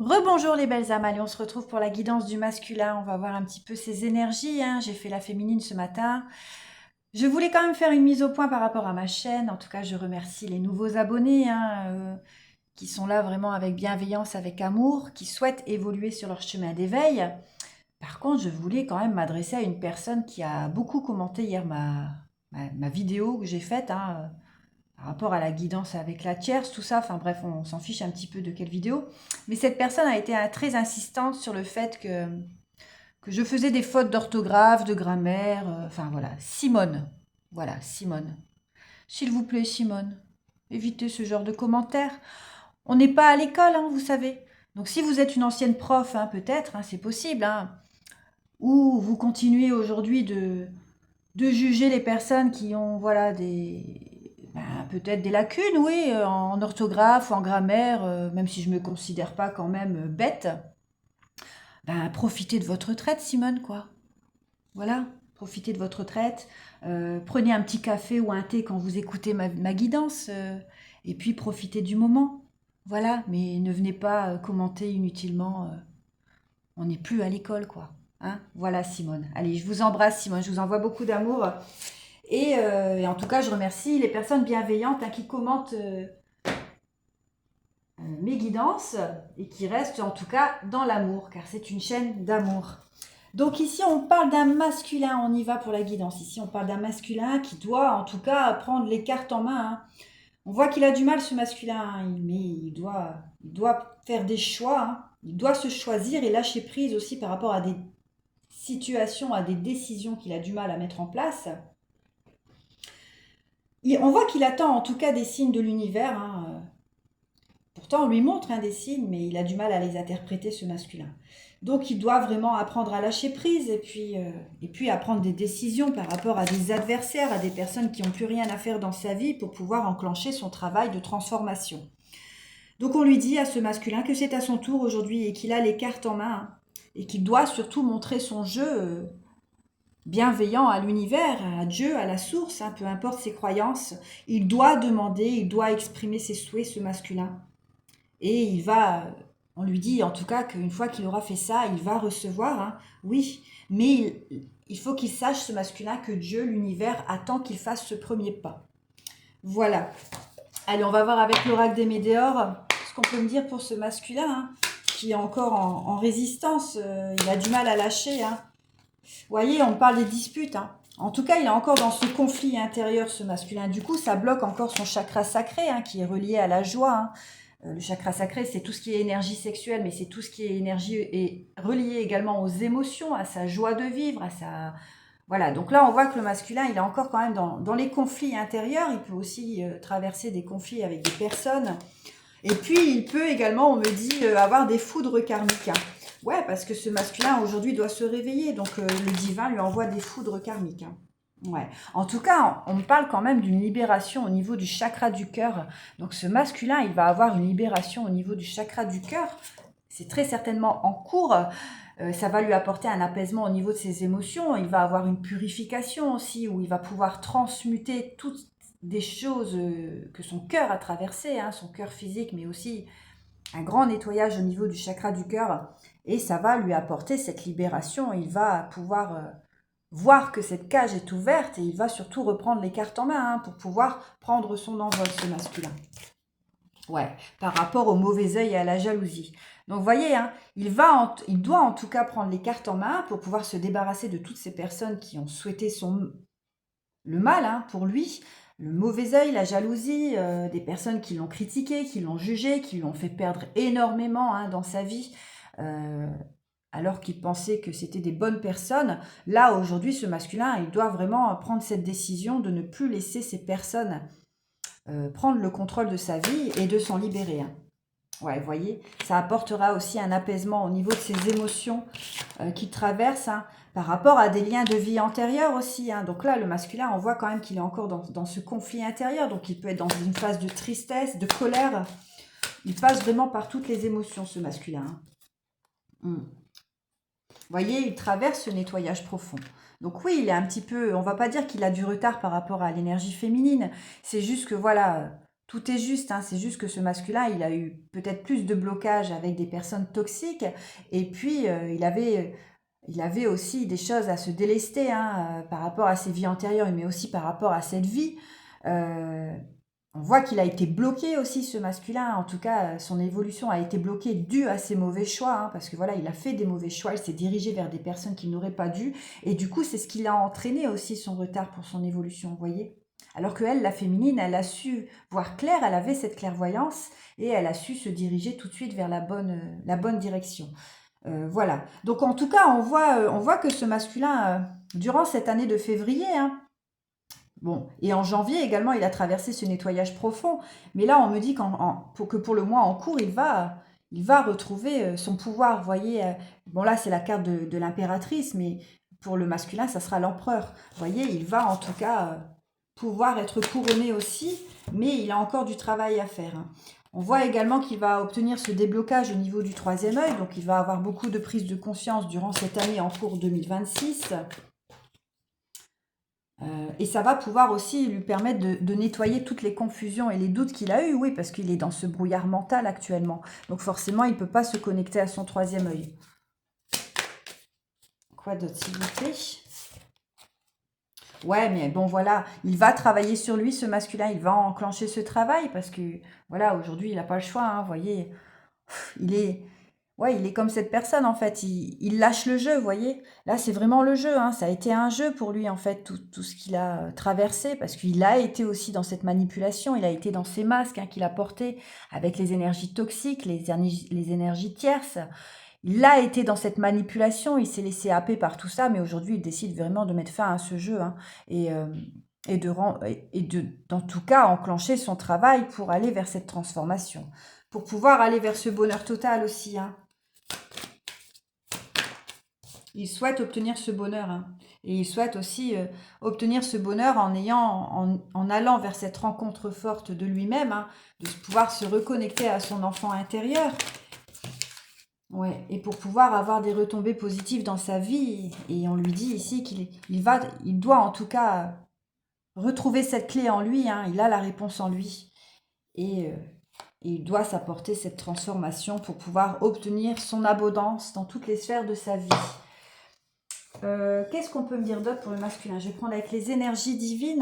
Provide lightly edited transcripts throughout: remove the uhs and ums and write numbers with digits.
Rebonjour les belles âmes, allez on se retrouve pour la guidance du masculin, on va voir un petit peu ses énergies, hein. J'ai fait la féminine ce matin. Je voulais quand même faire une mise au point par rapport à ma chaîne, en tout cas je remercie les nouveaux abonnés qui sont là vraiment avec bienveillance, avec amour, qui souhaitent évoluer sur leur chemin d'éveil. Par contre je voulais quand même m'adresser à une personne qui a beaucoup commenté hier ma vidéo que j'ai faite, par rapport à la guidance avec la tierce, tout ça, enfin bref, on s'en fiche un petit peu de quelle vidéo. Mais cette personne a été très insistante sur le fait que je faisais des fautes d'orthographe, de grammaire, enfin voilà, Simone. Voilà, Simone. S'il vous plaît, Simone, évitez ce genre de commentaires. On n'est pas à l'école, vous savez. Donc si vous êtes une ancienne prof, peut-être, c'est possible, ou vous continuez aujourd'hui de juger les personnes qui ont voilà peut-être des lacunes, oui, en orthographe ou en grammaire, même si je me considère pas quand même bête. Profitez de votre retraite, Simone, quoi. Voilà, profitez de votre retraite. Prenez un petit café ou un thé quand vous écoutez ma guidance, et puis profitez du moment. Voilà, mais ne venez pas commenter inutilement. On n'est plus à l'école, quoi. Voilà, Simone. Allez, je vous embrasse, Simone. Je vous envoie beaucoup d'amour. Et en tout cas, je remercie les personnes bienveillantes qui commentent mes guidances et qui restent en tout cas dans l'amour, car c'est une chaîne d'amour. Donc ici, on parle d'un masculin, on y va pour la guidance. Ici, on parle d'un masculin qui doit en tout cas prendre les cartes en main. On voit qu'il a du mal, ce masculin, mais il doit faire des choix. Il doit se choisir et lâcher prise aussi par rapport à des situations, à des décisions qu'il a du mal à mettre en place. On voit qu'il attend en tout cas des signes de l'univers. Pourtant, on lui montre des signes, mais il a du mal à les interpréter, ce masculin. Donc, il doit vraiment apprendre à lâcher prise et puis à prendre des décisions par rapport à des adversaires, à des personnes qui n'ont plus rien à faire dans sa vie pour pouvoir enclencher son travail de transformation. Donc, on lui dit à ce masculin que c'est à son tour aujourd'hui et qu'il a les cartes en main et qu'il doit surtout montrer son jeu bienveillant à l'univers, à Dieu, à la source, peu importe ses croyances. Il doit demander, il doit exprimer ses souhaits, ce masculin. Et on lui dit en tout cas qu'une fois qu'il aura fait ça, il va recevoir, oui, mais il faut qu'il sache, ce masculin, que Dieu, l'univers, attend qu'il fasse ce premier pas. Voilà. Allez, on va voir avec l'oracle des Médéors ce qu'on peut me dire pour ce masculin, qui est encore en résistance. Il a du mal à lâcher. Vous voyez, on parle des disputes. En tout cas, il est encore dans ce conflit intérieur, ce masculin. Du coup, ça bloque encore son chakra sacré, qui est relié à la joie. Le chakra sacré, c'est tout ce qui est énergie sexuelle, mais c'est tout ce qui est énergie et relié également aux émotions, à sa joie de vivre, à sa... Voilà, donc là, on voit que le masculin, il est encore quand même dans les conflits intérieurs. Il peut aussi traverser des conflits avec des personnes. Et puis, il peut également, on me dit, avoir des foudres karmiques. Ouais, parce que ce masculin, aujourd'hui, doit se réveiller. Donc, le divin lui envoie des foudres karmiques. Ouais. En tout cas, on me parle quand même d'une libération au niveau du chakra du cœur. Donc ce masculin, il va avoir une libération au niveau du chakra du cœur. C'est très certainement en cours. Ça va lui apporter un apaisement au niveau de ses émotions. Il va avoir une purification aussi, où il va pouvoir transmuter toutes des choses que son cœur a traversées, son cœur physique, mais aussi un grand nettoyage au niveau du chakra du cœur. Et ça va lui apporter cette libération. Il va pouvoir... voir que cette cage est ouverte et il va surtout reprendre les cartes en main pour pouvoir prendre son envol, ce masculin. Ouais, par rapport au mauvais œil et à la jalousie. Donc vous voyez, il doit en tout cas prendre les cartes en main pour pouvoir se débarrasser de toutes ces personnes qui ont souhaité le mal pour lui, le mauvais œil, la jalousie, des personnes qui l'ont critiqué, qui l'ont jugé, qui l'ont fait perdre énormément dans sa vie. Alors qu'il pensait que c'était des bonnes personnes, là, aujourd'hui, ce masculin, il doit vraiment prendre cette décision de ne plus laisser ces personnes prendre le contrôle de sa vie et de s'en libérer. Ouais, vous voyez, ça apportera aussi un apaisement au niveau de ses émotions qu'il traverse, par rapport à des liens de vie antérieurs aussi. Donc là, le masculin, on voit quand même qu'il est encore dans ce conflit intérieur, donc il peut être dans une phase de tristesse, de colère. Il passe vraiment par toutes les émotions, ce masculin. Vous voyez, il traverse ce nettoyage profond. Donc oui, il est un petit peu, on va pas dire qu'il a du retard par rapport à l'énergie féminine. C'est juste que voilà, Tout est juste, hein, c'est juste que ce masculin, il a eu peut-être plus de blocages avec des personnes toxiques, et puis il avait aussi des choses à se délester, hein, par rapport à ses vies antérieures, mais aussi par rapport à cette vie. Euh, on voit qu'il a été bloqué aussi, ce masculin. En tout cas, son évolution a été bloquée due à ses mauvais choix, hein, parce que voilà, il a fait des mauvais choix, il s'est dirigé vers des personnes qu'il n'aurait pas dû, et du coup, c'est ce qui l'a entraîné aussi, son retard pour son évolution, vous voyez. Alors que elle, la féminine, elle a su voir clair, elle avait cette clairvoyance, et elle a su se diriger tout de suite vers la bonne direction. Voilà. Donc en tout cas, on voit que ce masculin, durant cette année de février, hein, bon, et en janvier également, il a traversé ce nettoyage profond. Mais là, on me dit que pour le mois en cours, il va retrouver son pouvoir. Vous voyez, bon là, c'est la carte de l'impératrice, mais pour le masculin, ça sera l'empereur. Vous voyez, il va en tout cas pouvoir être couronné aussi, mais il a encore du travail à faire, hein. On voit également qu'il va obtenir ce déblocage au niveau du troisième œil, donc il va avoir beaucoup de prise de conscience durant cette année en cours 2026. Et ça va pouvoir aussi lui permettre de nettoyer toutes les confusions et les doutes qu'il a eus, oui, parce qu'il est dans ce brouillard mental actuellement. Donc forcément, il ne peut pas se connecter à son troisième œil. Quoi d'autre, s'il vous plaît? Ouais, mais bon, voilà, il va travailler sur lui, ce masculin, il va enclencher ce travail, parce que, voilà, aujourd'hui, il n'a pas le choix, hein, vous voyez. Il est, ouais, il est comme cette personne, en fait. Il lâche le jeu, vous voyez. Là, c'est vraiment le jeu, hein. Ça a été un jeu pour lui, en fait, tout ce qu'il a traversé, parce qu'il a été aussi dans cette manipulation, il a été dans ces masques, hein, qu'il a portés avec les énergies toxiques, les énergies tierces. Il a été dans cette manipulation, il s'est laissé happer par tout ça, mais aujourd'hui, il décide vraiment de mettre fin à ce jeu, hein, et, euh, dans tout cas, enclencher son travail pour aller vers cette transformation, pour pouvoir aller vers ce bonheur total aussi, hein. Il souhaite obtenir ce bonheur, hein. Et il souhaite aussi obtenir ce bonheur en allant vers cette rencontre forte de lui-même, hein, de pouvoir se reconnecter à son enfant intérieur. Ouais, et pour pouvoir avoir des retombées positives dans sa vie, et on lui dit ici il doit en tout cas retrouver cette clé en lui, hein, il a la réponse en lui, et il doit s'apporter cette transformation pour pouvoir obtenir son abondance dans toutes les sphères de sa vie. Qu'est-ce qu'on peut me dire d'autre pour le masculin? Je vais prendre avec les énergies divines.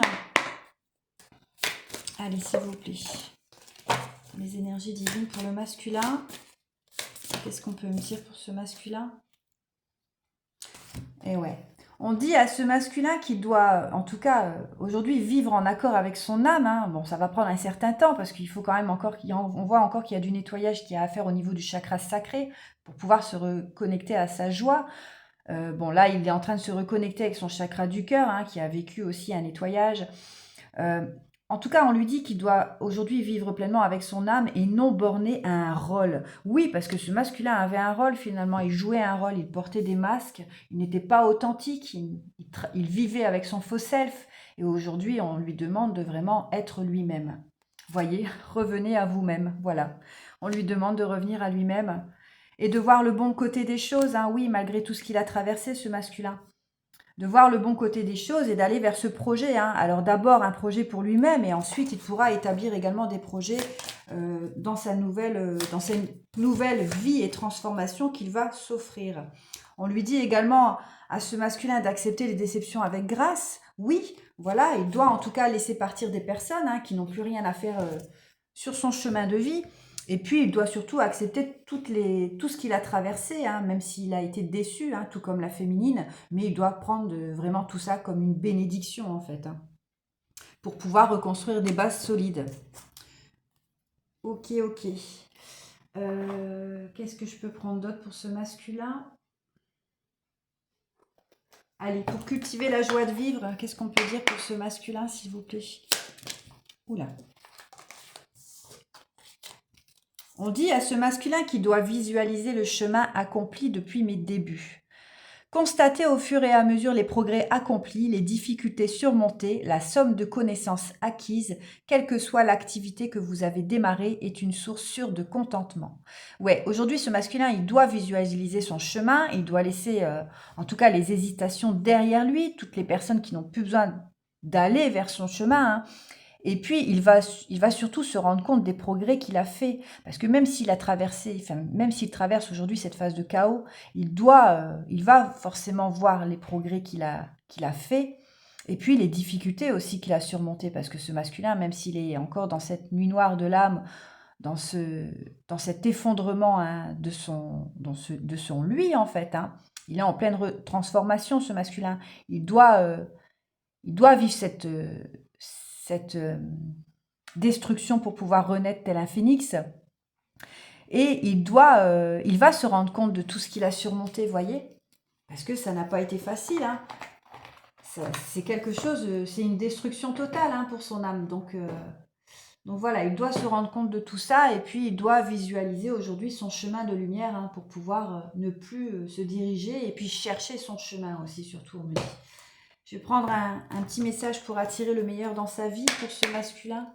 Allez, s'il vous plaît. Les énergies divines pour le masculin. Qu'est-ce qu'on peut me dire pour ce masculin? Et ouais. On dit à ce masculin qu'il doit, en tout cas, aujourd'hui, vivre en accord avec son âme, hein. Bon, ça va prendre un certain temps parce qu'il faut quand même encore on voit encore qu'il y a du nettoyage qui a à faire au niveau du chakra sacré pour pouvoir se reconnecter à sa joie. Bon, là, il est en train de se reconnecter avec son chakra du cœur, hein, qui a vécu aussi un nettoyage. En tout cas, on lui dit qu'il doit aujourd'hui vivre pleinement avec son âme et non borné à un rôle. Oui, parce que ce masculin avait un rôle finalement, il jouait un rôle, il portait des masques, il n'était pas authentique, il vivait avec son faux self. Et aujourd'hui, on lui demande de vraiment être lui-même. Voyez, revenez à vous-même, voilà. On lui demande de revenir à lui-même et de voir le bon côté des choses, hein, oui, malgré tout ce qu'il a traversé, ce masculin. De voir le bon côté des choses et d'aller vers ce projet, hein. Alors d'abord un projet pour lui-même et ensuite il pourra établir également des projets dans sa nouvelle vie et transformation qu'il va s'offrir. On lui dit également à ce masculin d'accepter les déceptions avec grâce. Oui, voilà, il doit en tout cas laisser partir des personnes, hein, qui n'ont plus rien à faire sur son chemin de vie. Et puis, il doit surtout accepter tout ce qu'il a traversé, hein, même s'il a été déçu, hein, tout comme la féminine, mais il doit prendre vraiment tout ça comme une bénédiction, en fait, hein, pour pouvoir reconstruire des bases solides. Ok, ok. Qu'est-ce que je peux prendre d'autre pour ce masculin? Allez, pour cultiver la joie de vivre, qu'est-ce qu'on peut dire pour ce masculin, s'il vous plaît? Oula. On dit à ce masculin qu'il doit visualiser le chemin accompli depuis mes débuts. Constater au fur et à mesure les progrès accomplis, les difficultés surmontées, la somme de connaissances acquises, quelle que soit l'activité que vous avez démarrée, est une source sûre de contentement. Ouais, aujourd'hui, ce masculin, il doit visualiser son chemin, il doit laisser, en tout cas, les hésitations derrière lui, toutes les personnes qui n'ont plus besoin d'aller vers son chemin, hein. Et puis, il va surtout se rendre compte des progrès qu'il a fait. Parce que même s'il a traversé, enfin, même s'il traverse aujourd'hui cette phase de chaos, il va forcément voir les progrès qu'il a fait. Et puis, les difficultés aussi qu'il a surmontées. Parce que ce masculin, même s'il est encore dans cette nuit noire de l'âme, dans cet effondrement hein, de son lui, en fait, hein, il est en pleine transformation, ce masculin. Il doit vivre cette destruction pour pouvoir renaître tel un phénix. Et il va se rendre compte de tout ce qu'il a surmonté, voyez, parce que ça n'a pas été facile. Hein. C'est quelque chose, c'est une destruction totale hein, pour son âme. Donc voilà, il doit se rendre compte de tout ça et puis il doit visualiser aujourd'hui son chemin de lumière hein, pour pouvoir ne plus se diriger et puis chercher son chemin aussi, surtout, on me dit. Je vais prendre un petit message pour attirer le meilleur dans sa vie pour ce masculin.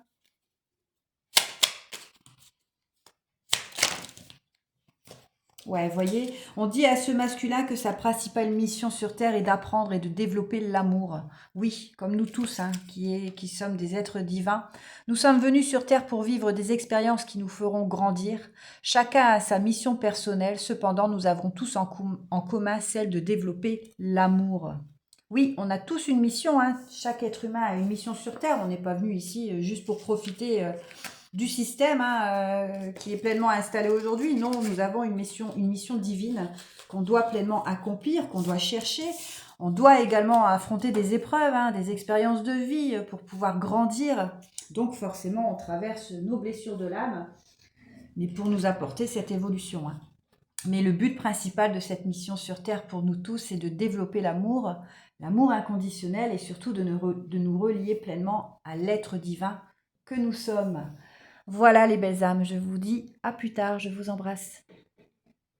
Ouais, voyez, on dit à ce masculin que sa principale mission sur Terre est d'apprendre et de développer l'amour. Oui, comme nous tous, hein, qui sommes des êtres divins. Nous sommes venus sur Terre pour vivre des expériences qui nous feront grandir. Chacun a sa mission personnelle, cependant nous avons tous en commun celle de développer l'amour. Oui, on a tous une mission, hein. Chaque être humain a une mission sur Terre. On n'est pas venu ici juste pour profiter du système hein, qui est pleinement installé aujourd'hui. Non, nous avons une mission divine qu'on doit pleinement accomplir, qu'on doit chercher. On doit également affronter des épreuves, hein, des expériences de vie pour pouvoir grandir. Donc forcément, on traverse nos blessures de l'âme, mais pour nous apporter cette évolution. Hein. Mais le but principal de cette mission sur Terre pour nous tous, c'est de développer l'amour inconditionnel et surtout de nous relier pleinement à l'être divin que nous sommes. Voilà les belles âmes, je vous dis à plus tard, je vous embrasse.